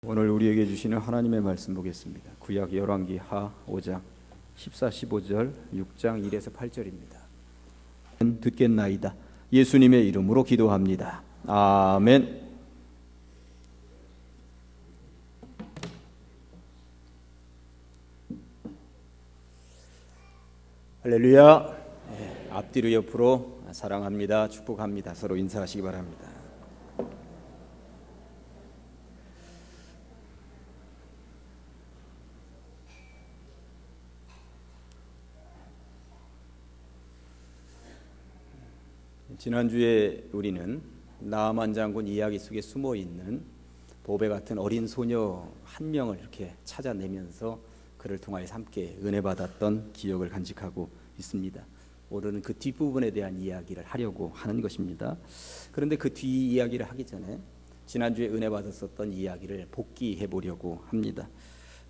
오늘 우리에게 주시는 하나님의 말씀 보겠습니다. 구약 열왕기 하 5장 14, 15절, 6장 1에서 8절입니다. 듣겠나이다. 예수님의 이름으로 기도합니다. 아멘. 할렐루야. 앞뒤로 옆으로 사랑합니다. 축복합니다. 서로 인사하시기 바랍니다. 지난주에 우리는 나아만 장군 이야기 속에 숨어있는 보배 같은 어린 소녀 한 명을 이렇게 찾아내면서 그를 통하여 함께 은혜 받았던 기억을 간직하고 있습니다. 오늘은 그 뒷부분에 대한 이야기를 하려고 하는 것입니다. 그런데 그 뒤 이야기를 하기 전에 지난주에 은혜 받았었던 이야기를 복기해 보려고 합니다.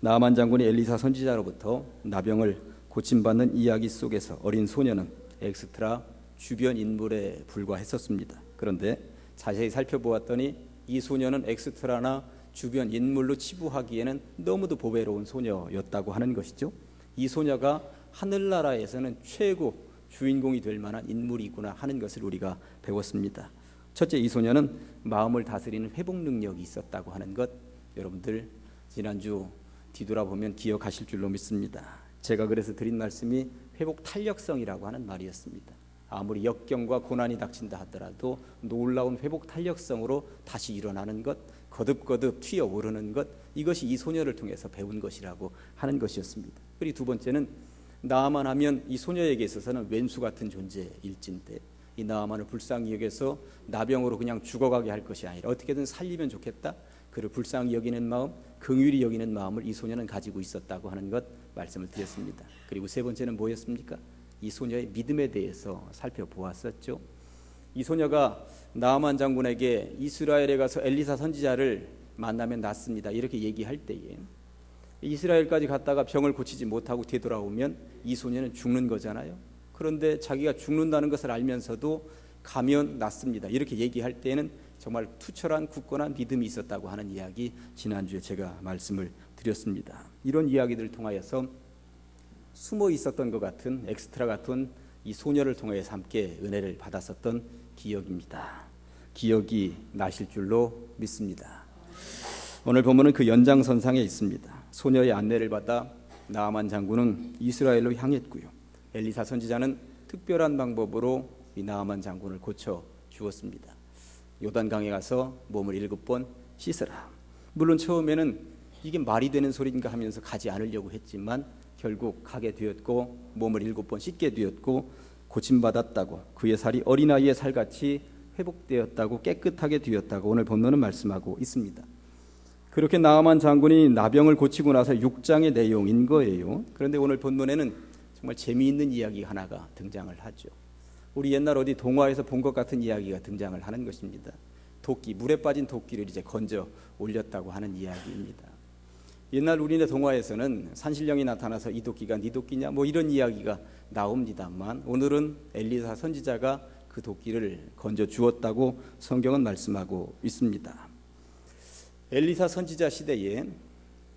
나아만 장군이 엘리사 선지자로부터 나병을 고침받는 이야기 속에서 어린 소녀는 엑스트라 주변 인물에 불과했었습니다. 그런데 자세히 살펴보았더니 이 소녀는 엑스트라나 주변 인물로 치부하기에는 너무도 보배로운 소녀였다고 하는 것이죠. 이 소녀가 하늘나라에서는 최고 주인공이 될 만한 인물이구나 하는 것을 우리가 배웠습니다. 첫째, 이 소녀는 마음을 다스리는 회복 능력이 있었다고 하는 것, 여러분들 지난주 뒤돌아보면 기억하실 줄로 믿습니다. 제가 그래서 드린 말씀이 회복 탄력성이라고 하는 말이었습니다. 아무리 역경과 고난이 닥친다 하더라도 놀라운 회복 탄력성으로 다시 일어나는 것, 거듭거듭 튀어오르는 것, 이것이 이 소녀를 통해서 배운 것이라고 하는 것이었습니다. 그리고 두 번째는 나아만 하면 이 소녀에게 있어서는 왼수 같은 존재일진데 이 나아만을 불쌍히 여겨서 나병으로 그냥 죽어가게 할 것이 아니라 어떻게든 살리면 좋겠다, 그를 불쌍히 여기는 마음, 긍휼히 여기는 마음을 이 소녀는 가지고 있었다고 하는 것 말씀을 드렸습니다. 그리고 세 번째는 뭐였습니까? 이 소녀의 믿음에 대해서 살펴보았었죠. 이 소녀가 나아만 장군에게 이스라엘에 가서 엘리사 선지자를 만나면 낫습니다, 이렇게 얘기할 때에 이스라엘까지 갔다가 병을 고치지 못하고 되돌아오면 이 소녀는 죽는 거잖아요. 그런데 자기가 죽는다는 것을 알면서도 가면 낫습니다, 이렇게 얘기할 때에는 정말 투철한 굳건한 믿음이 있었다고 하는 이야기 지난주에 제가 말씀을 드렸습니다. 이런 이야기들을 통하여서 숨어 있었던 것 같은 엑스트라 같은 이 소녀를 통해서 함께 은혜를 받았었던 기억입니다. 기억이 나실 줄로 믿습니다. 오늘 본문은 그 연장선상에 있습니다. 소녀의 안내를 받아 나아만 장군은 이스라엘로 향했고요. 엘리사 선지자는 특별한 방법으로 이 나아만 장군을 고쳐 주었습니다. 요단강에 가서 몸을 7번 씻으라. 물론 처음에는 이게 말이 되는 소리인가 하면서 가지 않으려고 했지만 결국 가게 되었고 몸을 7번 씻게 되었고 고침받았다고, 그의 살이 어린아이의 살같이 회복되었다고, 깨끗하게 되었다고 오늘 본문은 말씀하고 있습니다. 그렇게 나아만 장군이 나병을 고치고 나서 6장의 내용인 거예요. 그런데 오늘 본문에는 정말 재미있는 이야기 하나가 등장을 하죠. 우리 옛날 어디 동화에서 본 것 같은 이야기가 등장을 하는 것입니다. 도끼, 물에 빠진 도끼를 이제 건져 올렸다고 하는 이야기입니다. 옛날 우리네 동화에서는 산신령이 나타나서 이 도끼가 네 도끼냐 뭐 이런 이야기가 나옵니다만 오늘은 엘리사 선지자가 그 도끼를 건져 주었다고 성경은 말씀하고 있습니다. 엘리사 선지자 시대에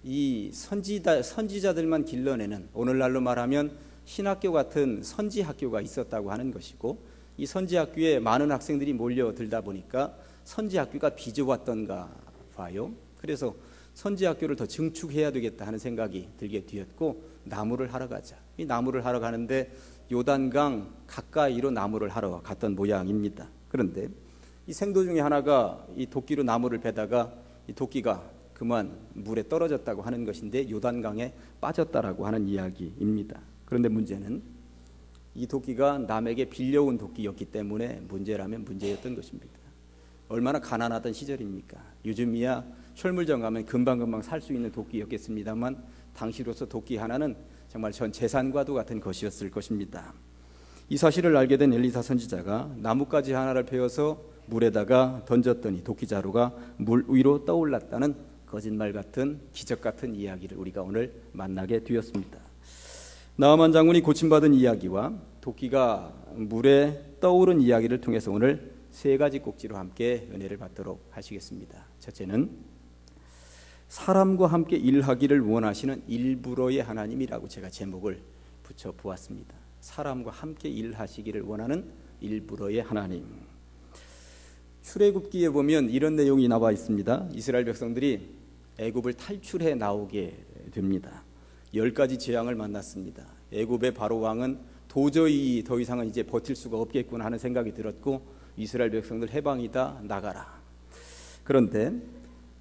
이 선지자들만 길러내는, 오늘날로 말하면 신학교 같은 선지학교가 있었다고 하는 것이고, 이 선지학교에 많은 학생들이 몰려들다 보니까 선지학교가 비좁았던가 봐요. 그래서 선지학교를 더 증축해야 되겠다 하는 생각이 들게 되었고, 나무를 하러 가자. 이 나무를 하러 가는데 요단강 가까이로 나무를 하러 갔던 모양입니다. 그런데 이 생도 중에 하나가 이 도끼로 나무를 베다가 이 도끼가 그만 물에 떨어졌다고 하는 것인데 요단강에 빠졌다라고 하는 이야기입니다. 그런데 문제는 이 도끼가 남에게 빌려온 도끼였기 때문에 문제라면 문제였던 것입니다. 얼마나 가난하던 시절입니까? 요즘이야 철물점 가면 금방금방 살 수 있는 도끼였겠습니다만 당시로서 도끼 하나는 정말 전 재산과도 같은 것이었을 것입니다. 이 사실을 알게 된 엘리사 선지자가 나뭇가지 하나를 베어서 물에다가 던졌더니 도끼 자루가 물 위로 떠올랐다는 거짓말 같은 기적 같은 이야기를 우리가 오늘 만나게 되었습니다. 나아만 장군이 고침받은 이야기와 도끼가 물에 떠오른 이야기를 통해서 오늘 세 가지 꼭지로 함께 은혜를 받도록 하시겠습니다. 첫째는 사람과 함께 일하기를 원하시는 일부러의 하나님이라고 제가 제목을 붙여 보았습니다. 사람과 함께 일하시기를 원하는 일부러의 하나님. 출애굽기에 보면 이런 내용이 나와 있습니다. 이스라엘 백성들이 애굽을 탈출해 나오게 됩니다. 10가지 재앙을 만났습니다. 애굽의 바로 왕은 도저히 더 이상은 이제 버틸 수가 없겠구나 하는 생각이 들었고, 이스라엘 백성들 해방이다, 나가라. 그런데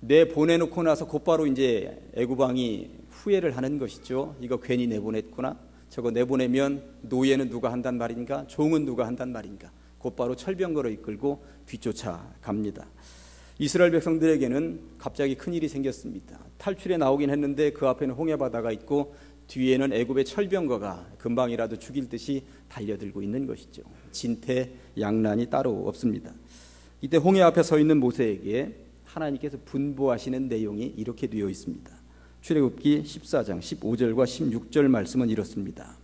내보내놓고 나서 곧바로 이제 애굽 왕이 후회를 하는 것이죠. 이거 괜히 내보냈구나. 저거 내보내면 노예는 누가 한단 말인가, 종은 누가 한단 말인가. 곧바로 철병거로 이끌고 뒤쫓아 갑니다. 이스라엘 백성들에게는 갑자기 큰일이 생겼습니다. 탈출해 나오긴 했는데 그 앞에는 홍해바다가 있고 뒤에는 애굽의 철병거가 금방이라도 죽일 듯이 달려들고 있는 것이죠. 진퇴양난이 따로 없습니다. 이때 홍해 앞에 서 있는 모세에게 하나님께서 분부하시는 내용이 이렇게 되어 있습니다. 출애굽기 14장 15절과 16절 말씀은 이렇습니다.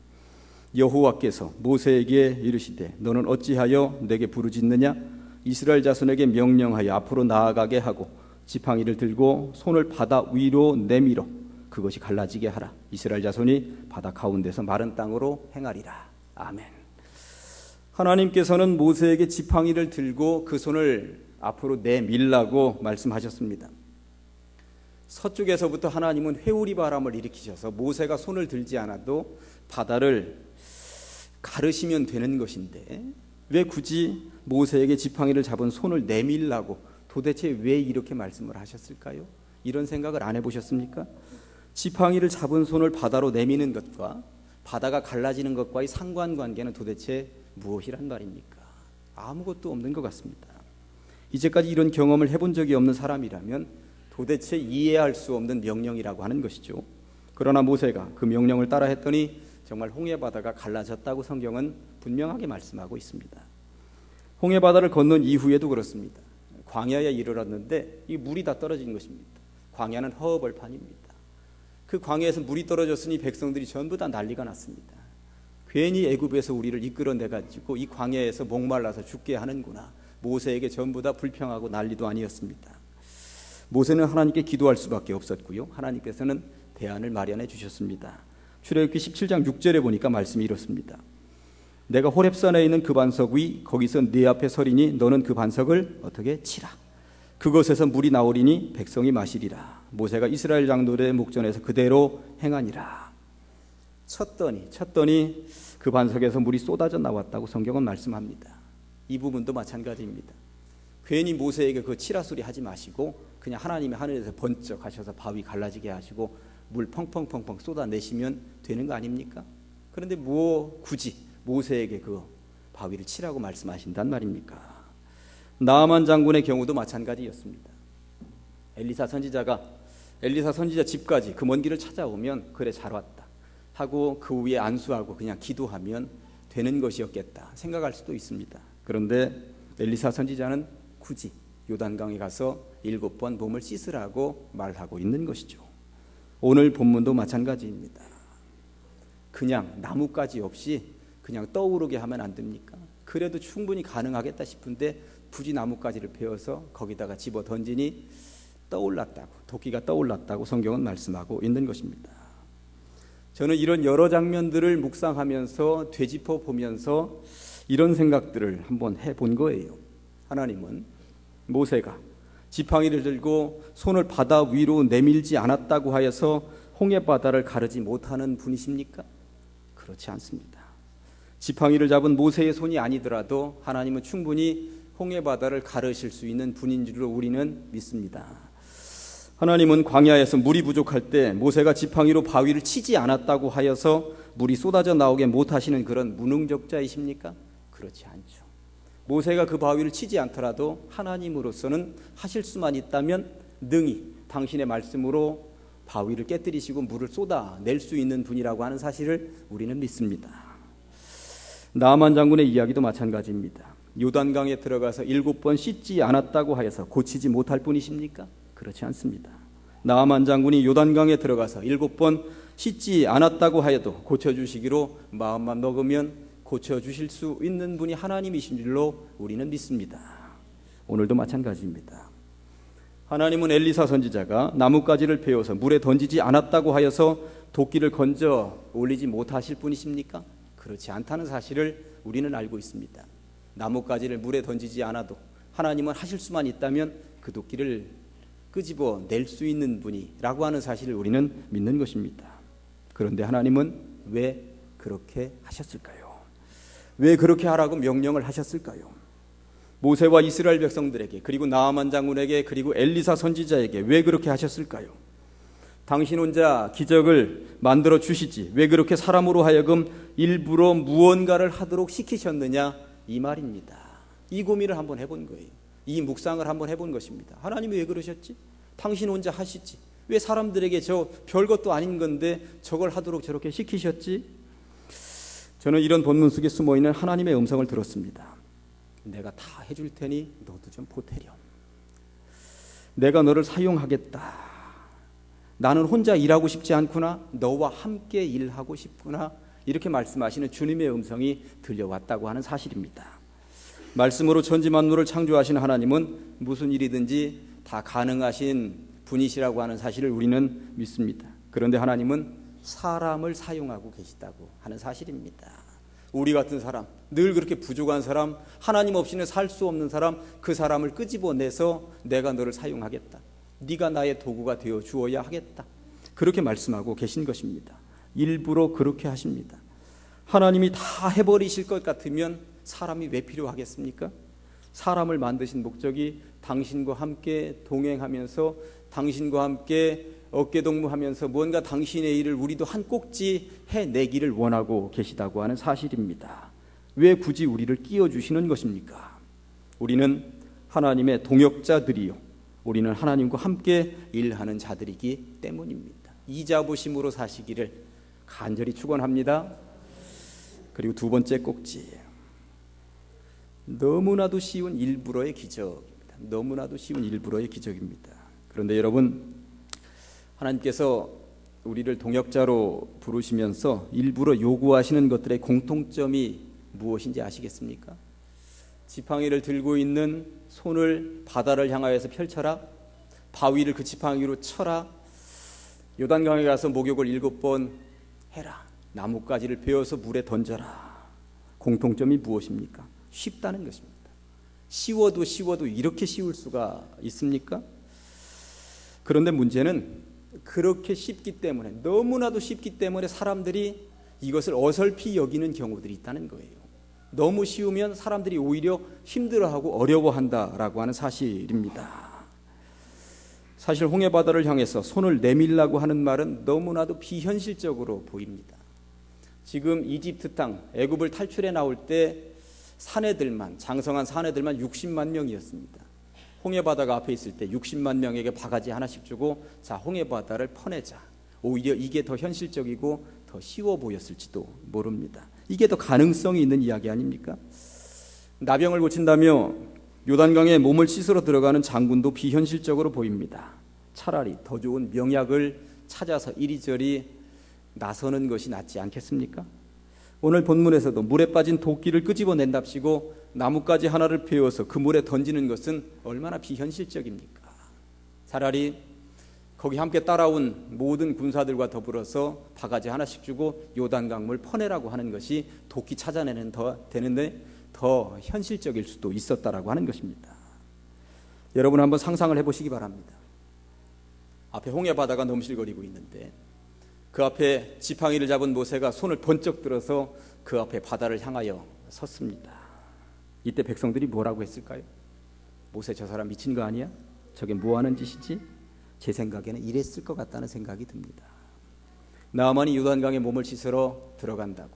여호와께서 모세에게 이르시되 너는 어찌하여 내게 부르짖느냐? 이스라엘 자손에게 명령하여 앞으로 나아가게 하고 지팡이를 들고 손을 바다 위로 내밀어 그것이 갈라지게 하라. 이스라엘 자손이 바다 가운데서 마른 땅으로 행하리라. 아멘. 하나님께서는 모세에게 지팡이를 들고 그 손을 앞으로 내밀라고 말씀하셨습니다. 서쪽에서부터 하나님은 회오리 바람을 일으키셔서 모세가 손을 들지 않아도 바다를 가르시면 되는 것인데 왜 굳이 모세에게 지팡이를 잡은 손을 내밀라고 도대체 왜 이렇게 말씀을 하셨을까요? 이런 생각을 안 해보셨습니까? 지팡이를 잡은 손을 바다로 내미는 것과 바다가 갈라지는 것과의 상관관계는 도대체 무엇이란 말입니까? 아무것도 없는 것 같습니다. 이제까지 이런 경험을 해본 적이 없는 사람이라면 도대체 이해할 수 없는 명령이라고 하는 것이죠. 그러나 모세가 그 명령을 따라 했더니 정말 홍해바다가 갈라졌다고 성경은 분명하게 말씀하고 있습니다. 홍해바다를 건넌 이후에도 그렇습니다. 광야에 이르렀는데 이 물이 다 떨어진 것입니다. 광야는 허허벌판입니다. 그 광야에서 물이 떨어졌으니 백성들이 전부 다 난리가 났습니다. 괜히 애굽에서 우리를 이끌어내가지고 이 광야에서 목말라서 죽게 하는구나. 모세에게 전부 다 불평하고 난리도 아니었습니다. 모세는 하나님께 기도할 수밖에 없었고요. 하나님께서는 대안을 마련해 주셨습니다. 출애굽기 17장 6절에 보니까 말씀이 이렇습니다. 내가 호렙산에 있는 그 반석 위 거기서 네 앞에 서리니 너는 그 반석을 어떻게 치라. 그것에서 물이 나오리니 백성이 마시리라. 모세가 이스라엘 장로들의 목전에서 그대로 행하니라. 쳤더니 그 반석에서 물이 쏟아져 나왔다고 성경은 말씀합니다. 이 부분도 마찬가지입니다. 괜히 모세에게 그 치라 소리 하지 마시고 그냥 하나님이 하늘에서 번쩍 하셔서 바위 갈라지게 하시고 물 펑펑펑펑 쏟아내시면 되는 거 아닙니까? 그런데 굳이 모세에게 그 바위를 치라고 말씀하신단 말입니까? 나아만 장군의 경우도 마찬가지였습니다. 엘리사 선지자 집까지 그 먼 길을 찾아오면 그래 잘 왔다 하고 그 위에 안수하고 그냥 기도하면 되는 것이었겠다 생각할 수도 있습니다. 그런데 엘리사 선지자는 굳이 요단강에 가서 7번 몸을 씻으라고 말하고 있는 것이죠. 오늘 본문도 마찬가지입니다. 그냥 나뭇가지 없이 그냥 떠오르게 하면 안 됩니까? 그래도 충분히 가능하겠다 싶은데 굳이 나뭇가지를 베어서 거기다가 집어 던지니 떠올랐다고, 도끼가 떠올랐다고 성경은 말씀하고 있는 것입니다. 저는 이런 여러 장면들을 묵상하면서 되짚어 보면서 이런 생각들을 한번 해본 거예요. 하나님은 모세가 지팡이를 들고 손을 바다 위로 내밀지 않았다고 하여서 홍해바다를 가르지 못하는 분이십니까? 그렇지 않습니다. 지팡이를 잡은 모세의 손이 아니더라도 하나님은 충분히 홍해바다를 가르실 수 있는 분인 줄로 우리는 믿습니다. 하나님은 광야에서 물이 부족할 때 모세가 지팡이로 바위를 치지 않았다고 하여서 물이 쏟아져 나오게 못하시는 그런 무능력자이십니까? 그렇지 않죠. 모세가 그 바위를 치지 않더라도 하나님으로서는 하실 수만 있다면 능히 당신의 말씀으로 바위를 깨뜨리시고 물을 쏟아낼 수 있는 분이라고 하는 사실을 우리는 믿습니다. 나아만 장군의 이야기도 마찬가지입니다. 요단강에 들어가서 7번 씻지 않았다고 하여서 고치지 못할 분이십니까? 그렇지 않습니다. 나아만 장군이 요단강에 들어가서 7번 씻지 않았다고 하여도 고쳐주시기로 마음만 먹으면 고쳐주실 수 있는 분이 하나님이신 줄로 우리는 믿습니다. 오늘도 마찬가지입니다. 하나님은 엘리사 선지자가 나뭇가지를 베어서 물에 던지지 않았다고 하여서 도끼를 건져 올리지 못하실 분이십니까? 그렇지 않다는 사실을 우리는 알고 있습니다. 나뭇가지를 물에 던지지 않아도 하나님은 하실 수만 있다면 그 도끼를 끄집어 낼 수 있는 분이라고 하는 사실을 우리는 믿는 것입니다. 그런데 하나님은 왜 그렇게 하셨을까요? 왜 그렇게 하라고 명령을 하셨을까요? 모세와 이스라엘 백성들에게, 그리고 나아만 장군에게, 그리고 엘리사 선지자에게 왜 그렇게 하셨을까요? 당신 혼자 기적을 만들어 주시지 왜 그렇게 사람으로 하여금 일부러 무언가를 하도록 시키셨느냐, 이 말입니다. 이 고민을 한번 해본 거예요. 이 묵상을 한번 해본 것입니다. 하나님이 왜 그러셨지? 당신 혼자 하시지 왜 사람들에게 저 별것도 아닌 건데 저걸 하도록 저렇게 시키셨지? 저는 이런 본문 속에 숨어있는 하나님의 음성을 들었습니다. 내가 다 해줄 테니 너도 좀 보태렴. 내가 너를 사용하겠다. 나는 혼자 일하고 싶지 않구나. 너와 함께 일하고 싶구나. 이렇게 말씀하시는 주님의 음성이 들려왔다고 하는 사실입니다. 말씀으로 천지 만물을 창조하신 하나님은 무슨 일이든지 다 가능하신 분이시라고 하는 사실을 우리는 믿습니다. 그런데 하나님은 사람을 사용하고 계시다고 하는 사실입니다. 우리 같은 사람, 늘 그렇게 부족한 사람, 하나님 없이는 살 수 없는 사람, 그 사람을 끄집어내서 내가 너를 사용하겠다. 네가 나의 도구가 되어 주어야 하겠다. 그렇게 말씀하고 계신 것입니다. 일부러 그렇게 하십니다. 하나님이 다 해버리실 것 같으면 사람이 왜 필요하겠습니까? 사람을 만드신 목적이 당신과 함께 동행하면서 당신과 함께 어깨동무하면서 뭔가 당신의 일을 우리도 한 꼭지 해내기를 원하고 계시다고 하는 사실입니다. 왜 굳이 우리를 끼워주시는 것입니까? 우리는 하나님의 동역자들이요, 우리는 하나님과 함께 일하는 자들이기 때문입니다. 이자부심으로 사시기를 간절히 축원합니다. 그리고 두 번째 꼭지, 너무나도 쉬운 일부러의 기적입니다. 너무나도 쉬운 일부러의 기적입니다. 그런데 여러분, 하나님께서 우리를 동역자로 부르시면서 일부러 요구하시는 것들의 공통점이 무엇인지 아시겠습니까? 지팡이를 들고 있는 손을 바다를 향하여서 펼쳐라. 바위를 그 지팡이로 쳐라. 요단강에 가서 목욕을 7번 해라. 나뭇가지를 베어서 물에 던져라. 공통점이 무엇입니까? 쉽다는 것입니다. 쉬워도 이렇게 쉬울 수가 있습니까? 그런데 문제는 그렇게 쉽기 때문에, 너무나도 쉽기 때문에 사람들이 이것을 어설피 여기는 경우들이 있다는 거예요. 너무 쉬우면 사람들이 오히려 힘들어하고 어려워한다라고 하는 사실입니다. 사실 홍해바다를 향해서 손을 내밀라고 하는 말은 너무나도 비현실적으로 보입니다. 지금 이집트 땅, 애굽을 탈출해 나올 때 사내들만, 장성한 사내들만 60만 명이었습니다. 홍해바다가 앞에 있을 때 60만 명에게 바가지 하나씩 주고 자, 홍해바다를 퍼내자. 오히려 이게 더 현실적이고 더 쉬워 보였을지도 모릅니다. 이게 더 가능성이 있는 이야기 아닙니까? 나병을 고친다며 요단강에 몸을 씻으러 들어가는 장군도 비현실적으로 보입니다. 차라리 더 좋은 명약을 찾아서 이리저리 나서는 것이 낫지 않겠습니까? 오늘 본문에서도 물에 빠진 도끼를 끄집어낸답시고 나뭇가지 하나를 베어서 그 물에 던지는 것은 얼마나 비현실적입니까? 차라리 거기 함께 따라온 모든 군사들과 더불어서 바가지 하나씩 주고 요단강물 퍼내라고 하는 것이 도끼 찾아내는 되는데 더 현실적일 수도 있었다라고 하는 것입니다. 여러분 한번 상상을 해보시기 바랍니다. 앞에 홍해바다가 넘실거리고 있는데 그 앞에 지팡이를 잡은 모세가 손을 번쩍 들어서 그 앞에 바다를 향하여 섰습니다. 이때 백성들이 뭐라고 했을까요? 모세, 저 사람 미친 거 아니야? 저게 뭐 하는 짓이지? 제 생각에는 이랬을 것 같다는 생각이 듭니다. 나아만이 요단강에 몸을 씻으러 들어간다고,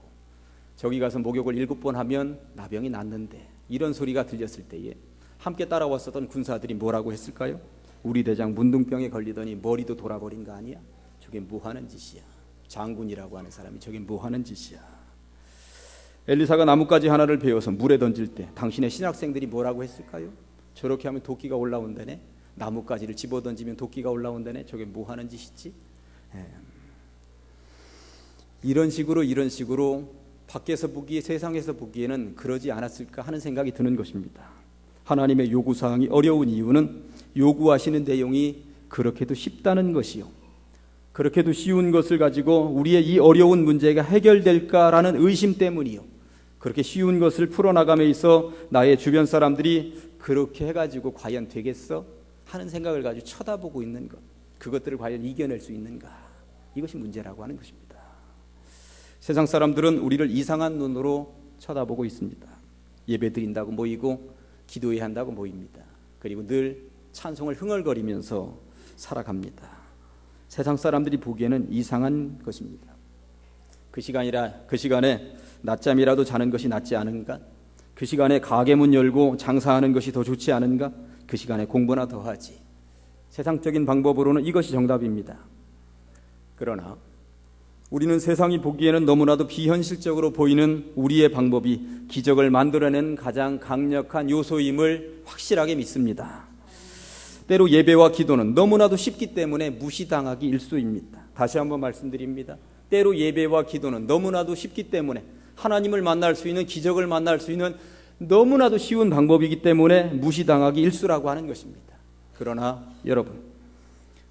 저기 가서 목욕을 7번 하면 나병이 낫는데, 이런 소리가 들렸을 때에 함께 따라왔었던 군사들이 뭐라고 했을까요? 우리 대장 문둥병에 걸리더니 머리도 돌아버린 거 아니야? 저게 뭐 하는 짓이야? 장군이라고 하는 사람이 저게 뭐 하는 짓이야? 엘리사가 나뭇가지 하나를 베어서 물에 던질 때 당신의 신학생들이 뭐라고 했을까요? 저렇게 하면 도끼가 올라온다네. 나뭇가지를 집어던지면 도끼가 올라온다네. 저게 뭐 하는 짓이지? 이런 식으로 밖에서 보기에, 세상에서 보기에는 그러지 않았을까 하는 생각이 드는 것입니다. 하나님의 요구사항이 어려운 이유는 요구하시는 내용이 그렇게도 쉽다는 것이요, 그렇게도 쉬운 것을 가지고 우리의 이 어려운 문제가 해결될까라는 의심 때문이요, 그렇게 쉬운 것을 풀어나감에 있어 나의 주변 사람들이 그렇게 해가지고 과연 되겠어? 하는 생각을 가지고 쳐다보고 있는 것, 그것들을 과연 이겨낼 수 있는가, 이것이 문제라고 하는 것입니다. 세상 사람들은 우리를 이상한 눈으로 쳐다보고 있습니다. 예배 드린다고 모이고 기도해야 한다고 모입니다. 그리고 늘 찬송을 흥얼거리면서 살아갑니다. 세상 사람들이 보기에는 이상한 것입니다. 그 시간에 낮잠이라도 자는 것이 낫지 않은가? 그 시간에 가게 문 열고 장사하는 것이 더 좋지 않은가? 그 시간에 공부나 더 하지. 세상적인 방법으로는 이것이 정답입니다. 그러나 우리는 세상이 보기에는 너무나도 비현실적으로 보이는 우리의 방법이 기적을 만들어내는 가장 강력한 요소임을 확실하게 믿습니다. 때로 예배와 기도는 너무나도 쉽기 때문에 무시당하기 일쑤입니다. 다시 한번 말씀드립니다. 때로 예배와 기도는 너무나도 쉽기 때문에, 하나님을 만날 수 있는, 기적을 만날 수 있는 너무나도 쉬운 방법이기 때문에 무시당하기 일쑤라고 하는 것입니다. 그러나 여러분,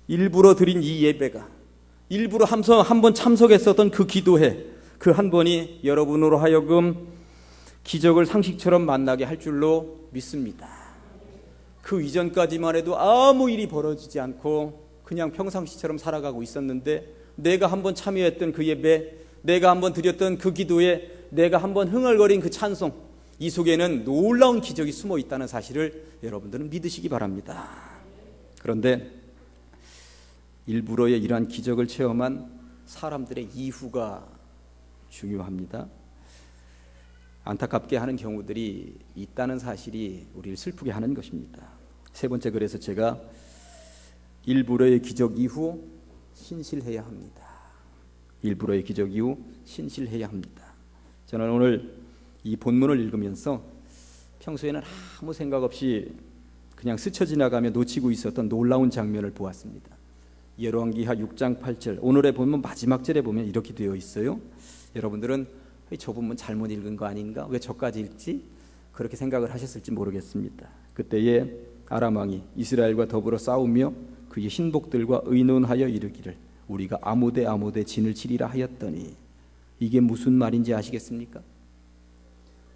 일부러 드린 이 예배가, 일부러 한번 참석했었던 그 기도회, 그 한 번이 여러분으로 하여금 기적을 상식처럼 만나게 할 줄로 믿습니다. 그 이전까지만 해도 아무 일이 벌어지지 않고 그냥 평상시처럼 살아가고 있었는데, 내가 한번 참여했던 그 예배, 내가 한번 드렸던 그 기도에, 내가 한번 흥얼거린 그 찬송, 이 속에는 놀라운 기적이 숨어 있다는 사실을 여러분들은 믿으시기 바랍니다. 그런데 일부러의 이러한 기적을 체험한 사람들의 이후가 중요합니다. 안타깝게 하는 경우들이 있다는 사실이 우리를 슬프게 하는 것입니다. 세 번째, 그래서 제가 일부러의 기적 이후 신실해야 합니다. 일부러의 기적 이후 신실해야 합니다. 저는 오늘 이 본문을 읽으면서 평소에는 아무 생각 없이 그냥 스쳐 지나가며 놓치고 있었던 놀라운 장면을 보았습니다. 열왕기하 6장 8절, 오늘의 본문 마지막 절에 보면 이렇게 되어 있어요. 여러분들은 저 본문 잘못 읽은 거 아닌가? 왜 저까지 읽지? 그렇게 생각을 하셨을지 모르겠습니다. 그때에 아람 왕이 이스라엘과 더불어 싸우며 그의 신복들과 의논하여 이르기를 우리가 아무데 진을 치리라 하였더니, 이게 무슨 말인지 아시겠습니까?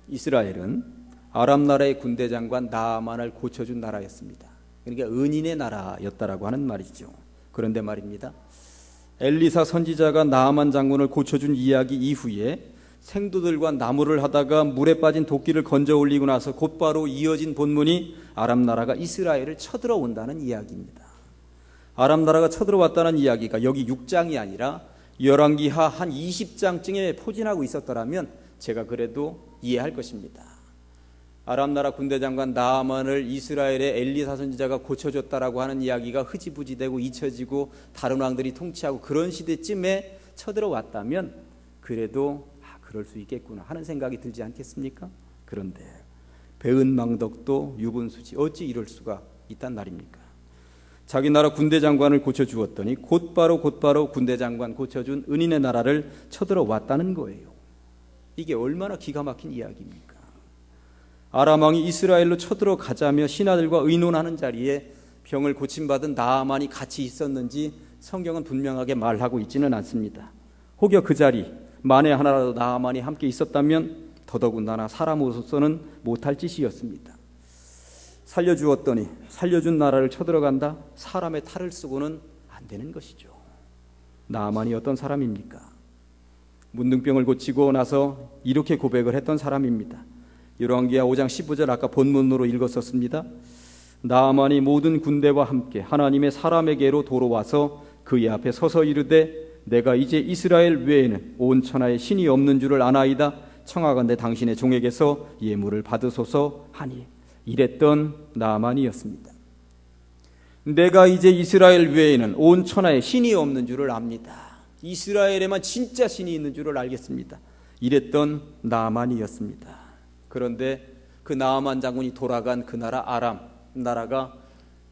이스라엘은 아람 나라의 군대 장관 나아만을 고쳐준 나라였습니다. 그러니까 은인의 나라였다라고 하는 말이죠. 그런데 말입니다, 엘리사 선지자가 나아만 장군을 고쳐준 이야기 이후에 생도들과 나무를 하다가 물에 빠진 도끼를 건져 올리고 나서 곧바로 이어진 본문이 아람 나라가 이스라엘을 쳐들어온다는 이야기입니다. 아람 나라가 쳐들어왔다는 이야기가 여기 6장이 아니라 열왕기하 한 20장쯤에 포진하고 있었더라면 제가 그래도 이해할 것입니다. 아람 나라 군대 장관 나아만을 이스라엘의 엘리사 선지자가 고쳐줬다라고 하는 이야기가 흐지부지되고 잊혀지고 다른 왕들이 통치하고 그런 시대쯤에 쳐들어왔다면 그래도 그럴 수 있겠구나 하는 생각이 들지 않겠습니까? 그런데 배은망덕도 유분수지, 어찌 이럴 수가 있단 말입니까? 자기 나라 군대 장관을 고쳐주었더니 곧바로 군대 장관 고쳐준 은인의 나라를 쳐들어왔다는 거예요. 이게 얼마나 기가 막힌 이야기입니까? 아람 왕이 이스라엘로 쳐들어가자며 신하들과 의논하는 자리에 병을 고침받은 나아만이 같이 있었는지 성경은 분명하게 말하고 있지는 않습니다. 혹여 그 자리 만에 하나라도 나아만이 함께 있었다면 더더군다나 사람으로서는 못할 짓이었습니다. 살려주었더니 살려준 나라를 쳐들어간다? 사람의 탈을 쓰고는 안 되는 것이죠. 나아만이 어떤 사람입니까? 문둥병을 고치고 나서 이렇게 고백을 했던 사람입니다. 열왕기하 5장 15절 아까 본문으로 읽었었습니다. 나아만이 모든 군대와 함께 하나님의 사람에게로 돌아와서 그의 앞에 서서 이르되 내가 이제 이스라엘 외에는 온 천하에 신이 없는 줄을 아나이다. 청하건대 당신의 종에게서 예물을 받으소서 하니, 이랬던 나아만이었습니다. 내가 이제 이스라엘 외에는 온 천하에 신이 없는 줄을 압니다. 이스라엘에만 진짜 신이 있는 줄을 알겠습니다. 이랬던 나아만이었습니다. 그런데 그 나아만 장군이 돌아간 그 나라 아람 나라가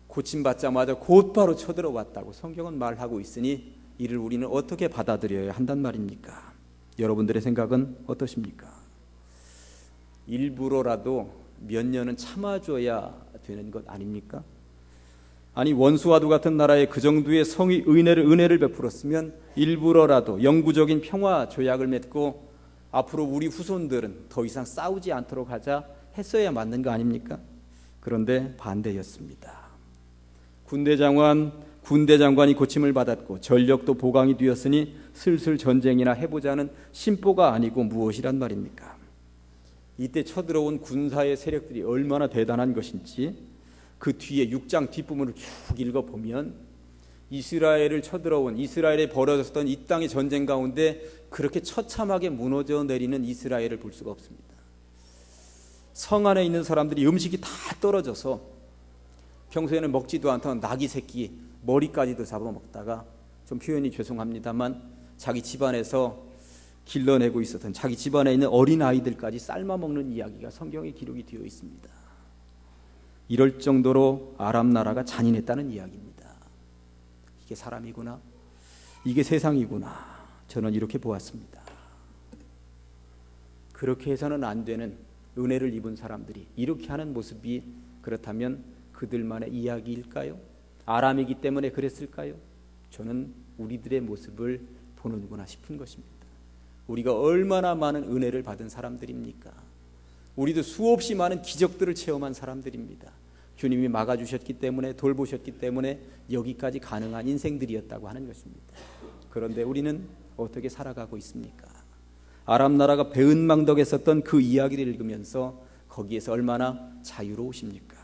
고침받자마자 곧바로 쳐들어왔다고 성경은 말하고 있으니 이를 우리는 어떻게 받아들여야 한단 말입니까? 여러분들의 생각은 어떠십니까? 일부러라도 몇 년은 참아줘야 되는 것 아닙니까? 아니 원수와도 같은 나라에 그 정도의 성의 은혜를 베풀었으면 일부러라도 영구적인 평화 조약을 맺고 앞으로 우리 후손들은 더 이상 싸우지 않도록 하자 했어야 맞는 거 아닙니까? 그런데 반대였습니다. 군대 장관이 고침을 받았고 전력도 보강이 되었으니 슬슬 전쟁이나 해보자는 심보가 아니고 무엇이란 말입니까? 이때 쳐들어온 군사의 세력들이 얼마나 대단한 것인지 그 뒤에 6장 뒷부분을 쭉 읽어보면 이스라엘을 쳐들어온 이스라엘에 벌어졌던 이 땅의 전쟁 가운데 그렇게 처참하게 무너져 내리는 이스라엘을 볼 수가 없습니다. 성 안에 있는 사람들이 음식이 다 떨어져서 평소에는 먹지도 않던 나귀 새끼 머리까지도 잡아먹다가 좀 표현이 죄송합니다만 자기 집안에서 길러내고 있었던 자기 집안에 있는 어린아이들까지 삶아먹는 이야기가 성경에 기록이 되어 있습니다. 이럴 정도로 아람 나라가 잔인했다는 이야기입니다. 이게 사람이구나, 이게 세상이구나, 저는 이렇게 보았습니다. 그렇게 해서는 안 되는 은혜를 입은 사람들이 이렇게 하는 모습이 그렇다면 그들만의 이야기일까요? 아람이기 때문에 그랬을까요? 저는 우리들의 모습을 보는구나 싶은 것입니다. 우리가 얼마나 많은 은혜를 받은 사람들입니까? 우리도 수없이 많은 기적들을 체험한 사람들입니다. 주님이 막아주셨기 때문에, 돌보셨기 때문에 여기까지 가능한 인생들이었다고 하는 것입니다. 그런데 우리는 어떻게 살아가고 있습니까? 아람 나라가 배은망덕했었던 그 이야기를 읽으면서 거기에서 얼마나 자유로우십니까?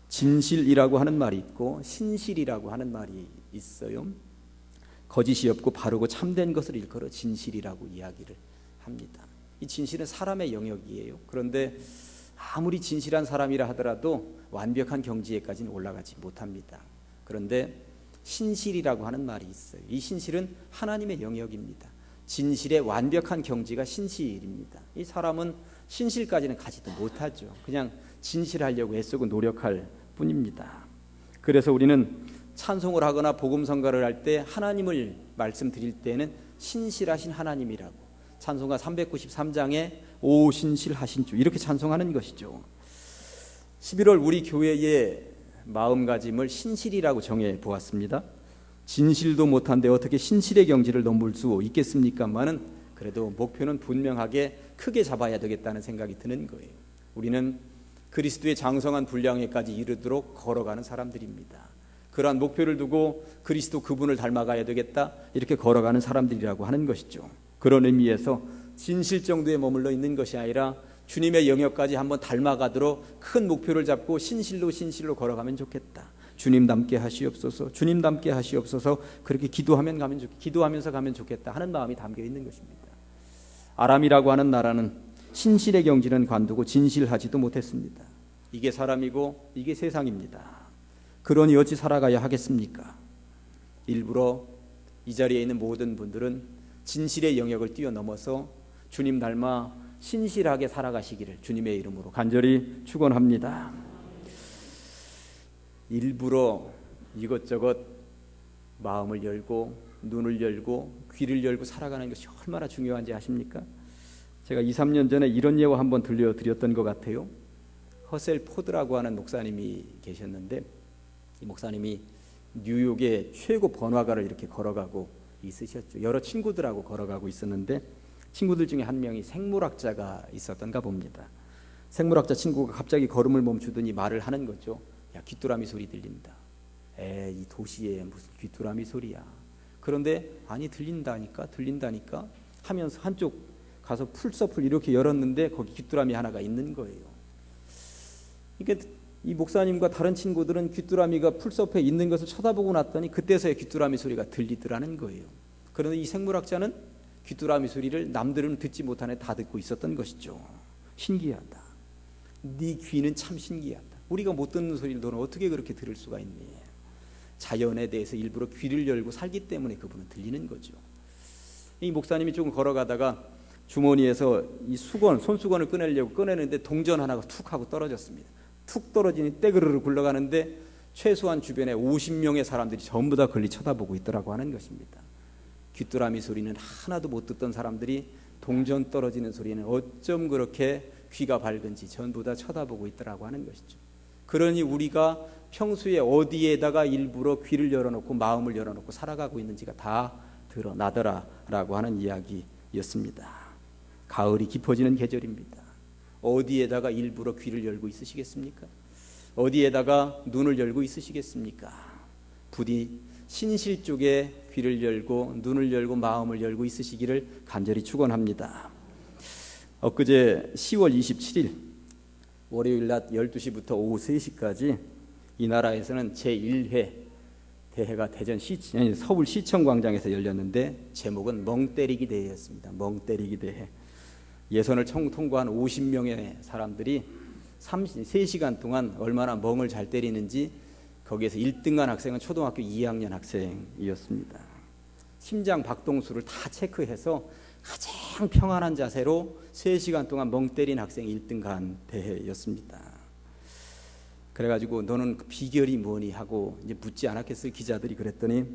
진실이라고 하는 말이 있고 신실이라고 하는 말이 있어요. 거짓이 없고 바르고 참된 것을 일컬어 진실이라고 이야기를 합니다. 이 진실은 사람의 영역이에요. 그런데 아무리 진실한 사람이라 하더라도 완벽한 경지에까지는 올라가지 못합니다. 그런데 신실이라고 하는 말이 있어요. 이 신실은 하나님의 영역입니다. 진실의 완벽한 경지가 신실입니다. 이 사람은 신실까지는 가지도 못하죠. 그냥 진실하려고 애쓰고 노력할 뿐입니다. 그래서 우리는 찬송을 하거나 복음 선가를 할 때 하나님을 말씀드릴 때는 신실하신 하나님이라고 찬송가 393장에 오 신실하신 주 이렇게 찬송하는 것이죠. 11월 우리 교회의 마음가짐을 신실이라고 정해 보았습니다. 진실도 못한데 어떻게 신실의 경지를 넘을 수 있겠습니까마는 그래도 목표는 분명하게 크게 잡아야 되겠다는 생각이 드는 거예요. 우리는 그리스도의 장성한 분량에까지 이르도록 걸어가는 사람들입니다. 그러한 목표를 두고 그리스도 그분을 닮아가야 되겠다 이렇게 걸어가는 사람들이라고 하는 것이죠. 그런 의미에서 진실 정도에 머물러 있는 것이 아니라 주님의 영역까지 한번 닮아가도록 큰 목표를 잡고 신실로 걸어가면 좋겠다. 주님 닮게 하시옵소서, 주님 닮게 하시옵소서. 그렇게 기도하면서 가면 좋겠다 하는 마음이 담겨 있는 것입니다. 아람이라고 하는 나라는 신실의 경지는 관두고 진실하지도 못했습니다. 이게 사람이고 이게 세상입니다. 그러니 어찌 살아가야 하겠습니까? 일부러 이 자리에 있는 모든 분들은 진실의 영역을 뛰어넘어서 주님 닮아 신실하게 살아가시기를 주님의 이름으로 간절히 축원합니다. 일부러 이것저것 마음을 열고 눈을 열고 귀를 열고 살아가는 것이 얼마나 중요한지 아십니까? 제가 2, 3년 전에 이런 예화 한번 들려드렸던 것 같아요. 허셀 포드라고 하는 목사님이 계셨는데 이 목사님이 뉴욕의 최고 번화가를 이렇게 걸어가고 있으셨죠. 여러 친구들하고 걸어가고 있었는데 친구들 중에 한 명이 생물학자가 있었던가 봅니다. 생물학자 친구가 갑자기 걸음을 멈추더니 말을 하는 거죠. 야, 귀뚜라미 소리 들린다. 이 도시에 무슨 귀뚜라미 소리야. 그런데 아니 들린다니까 하면서 한쪽 가서 풀숲을 이렇게 열었는데 거기 귀뚜라미 하나가 있는 거예요. 이게 이 목사님과 다른 친구들은 귀뚜라미가 풀숲에 있는 것을 쳐다보고 났더니 그때서야 귀뚜라미 소리가 들리더라는 거예요. 그런데 이 생물학자는 귀뚜라미 소리를 남들은 듣지 못하네 다 듣고 있었던 것이죠. 신기하다. 네 귀는 참 신기하다. 우리가 못 듣는 소리를 너는 어떻게 그렇게 들을 수가 있니? 자연에 대해서 일부러 귀를 열고 살기 때문에 그분은 들리는 거죠. 이 목사님이 조금 걸어가다가 주머니에서 이 손수건을 꺼내는데 동전 하나가 툭 하고 떨어졌습니다. 툭 떨어지니 떼그르르 굴러가는데 최소한 주변에 50명의 사람들이 전부 다 걸리 쳐다보고 있더라고 하는 것입니다. 귀뚜라미 소리는 하나도 못 듣던 사람들이 동전 떨어지는 소리는 어쩜 그렇게 귀가 밝은지 전부 다 쳐다보고 있더라고 하는 것이죠. 그러니 우리가 평소에 어디에다가 일부러 귀를 열어놓고 마음을 열어놓고 살아가고 있는지가 다 드러나더라라고 하는 이야기였습니다. 가을이 깊어지는 계절입니다. 어디에다가 일부러 귀를 열고 있으시겠습니까? 어디에다가 눈을 열고 있으시겠습니까? 부디 신실 쪽에 귀를 열고 눈을 열고 마음을 열고 있으시기를 간절히 축원합니다. 엊그제 10월 27일 월요일 낮 12시부터 오후 3시까지 이 나라에서는 제1회 대회가 서울시청 광장에서 열렸는데 제목은 멍때리기 대회였습니다. 멍때리기 대회. 예선을 통과한 50명의 사람들이 3시간 동안 얼마나 멍을 잘 때리는지 거기에서 1등한 학생은 초등학교 2학년 학생이었습니다. 심장 박동수를 다 체크해서 가장 평안한 자세로 3시간 동안 멍 때린 학생이 1등한 대회였습니다. 그래가지고 너는 그 비결이 뭐니 하고 이제 묻지 않았겠어요? 기자들이. 그랬더니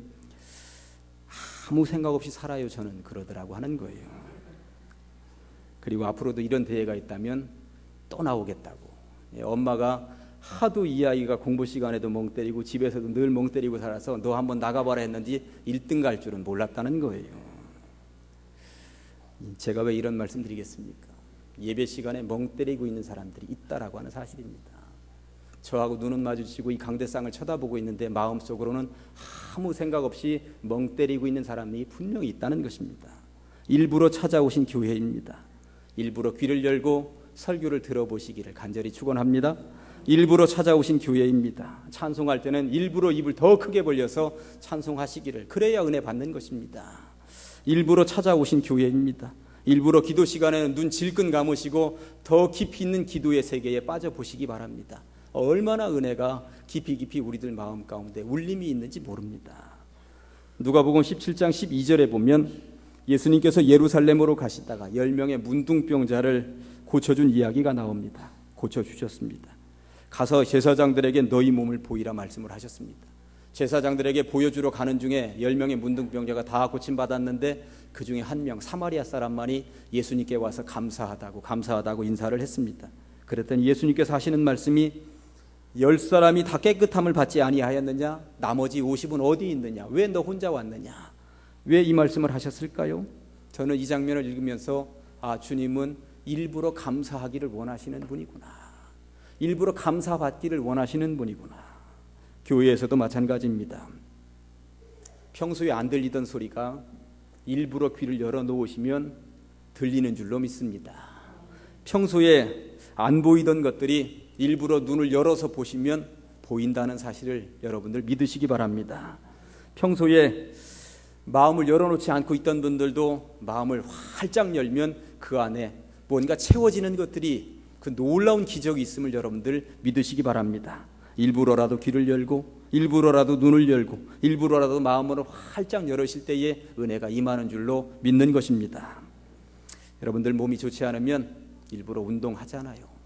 아무 생각 없이 살아요 저는, 그러더라고 하는 거예요. 그리고 앞으로도 이런 대회가 있다면 또 나오겠다고. 엄마가 하도 이 아이가 공부 시간에도 멍 때리고 집에서도 늘 멍 때리고 살아서 너 한번 나가봐라 했는지 1등 갈 줄은 몰랐다는 거예요. 제가 왜 이런 말씀 드리겠습니까? 예배 시간에 멍 때리고 있는 사람들이 있다라고 하는 사실입니다. 저하고 눈은 마주치고 이 강대상을 쳐다보고 있는데 마음속으로는 아무 생각 없이 멍 때리고 있는 사람이 분명히 있다는 것입니다. 일부러 찾아오신 교회입니다. 일부러 귀를 열고 설교를 들어보시기를 간절히 축원합니다. 일부러 찾아오신 교회입니다. 찬송할 때는 일부러 입을 더 크게 벌려서 찬송하시기를, 그래야 은혜 받는 것입니다. 일부러 찾아오신 교회입니다. 일부러 기도 시간에는 눈 질끈 감으시고 더 깊이 있는 기도의 세계에 빠져보시기 바랍니다. 얼마나 은혜가 깊이 우리들 마음 가운데 울림이 있는지 모릅니다. 누가복음 17장 12절에 보면 예수님께서 예루살렘으로 가시다가 10명의 문둥병자를 고쳐준 이야기가 나옵니다. 고쳐주셨습니다. 가서 제사장들에게 너희 몸을 보이라 말씀을 하셨습니다. 제사장들에게 보여주러 가는 중에 10명의 문둥병자가 다 고침받았는데 그 중에 한 명 사마리아 사람만이 예수님께 와서 감사하다고 인사를 했습니다. 그랬더니 예수님께서 하시는 말씀이 10사람이 다 깨끗함을 받지 아니하였느냐? 나머지 50은 어디 있느냐? 왜 너 혼자 왔느냐? 왜 이 말씀을 하셨을까요? 저는 이 장면을 읽으면서 주님은 일부러 감사하기를 원하시는 분이구나. 일부러 감사받기를 원하시는 분이구나. 교회에서도 마찬가지입니다. 평소에 안 들리던 소리가 일부러 귀를 열어놓으시면 들리는 줄로 믿습니다. 평소에 안 보이던 것들이 일부러 눈을 열어서 보시면 보인다는 사실을 여러분들 믿으시기 바랍니다. 평소에 마음을 열어놓지 않고 있던 분들도 마음을 활짝 열면 그 안에 뭔가 채워지는 것들이, 그 놀라운 기적이 있음을 여러분들 믿으시기 바랍니다. 일부러라도 귀를 열고 일부러라도 눈을 열고 일부러라도 마음을 활짝 열으실 때에 은혜가 임하는 줄로 믿는 것입니다. 여러분들 몸이 좋지 않으면 일부러 운동하잖아요.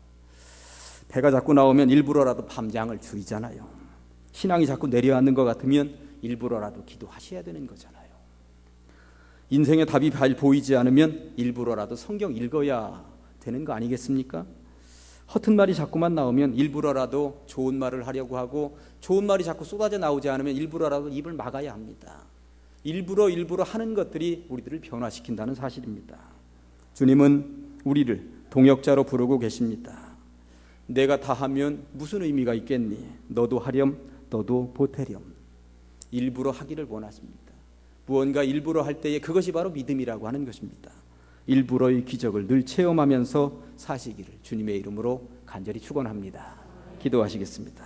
배가 자꾸 나오면 일부러라도 밤장을 줄이잖아요. 신앙이 자꾸 내려앉는 것 같으면 일부러라도 기도하셔야 되는 거잖아요. 인생의 답이 잘 보이지 않으면 일부러라도 성경 읽어야 되는 거 아니겠습니까? 허튼 말이 자꾸만 나오면 일부러라도 좋은 말을 하려고 하고, 좋은 말이 자꾸 쏟아져 나오지 않으면 일부러라도 입을 막아야 합니다. 일부러 하는 것들이 우리들을 변화시킨다는 사실입니다. 주님은 우리를 동역자로 부르고 계십니다. 내가 다 하면 무슨 의미가 있겠니? 너도 하렴, 너도 보태렴. 일부러 하기를 원하십니다. 무언가 일부러 할 때에 그것이 바로 믿음이라고 하는 것입니다. 일부러의 기적을 늘 체험하면서 사시기를 주님의 이름으로 간절히 축원합니다. 기도하시겠습니다.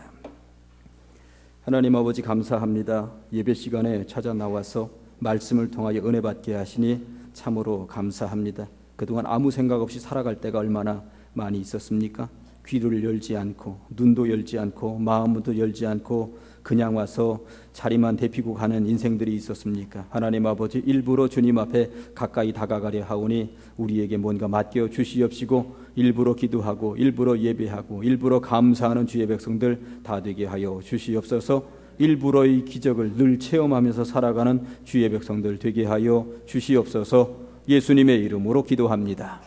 하나님 아버지 감사합니다. 예배 시간에 찾아 나와서 말씀을 통하여 은혜 받게 하시니 참으로 감사합니다. 그동안 아무 생각 없이 살아갈 때가 얼마나 많이 있었습니까? 귀를 열지 않고 눈도 열지 않고 마음도 열지 않고 그냥 와서 자리만 데피고 가는 인생들이 있었습니까? 하나님 아버지, 일부러 주님 앞에 가까이 다가가려 하오니 우리에게 뭔가 맡겨 주시옵시고 일부러 기도하고 일부러 예배하고 일부러 감사하는 주의 백성들 다 되게 하여 주시옵소서. 일부러의 기적을 늘 체험하면서 살아가는 주의 백성들 되게 하여 주시옵소서. 예수님의 이름으로 기도합니다.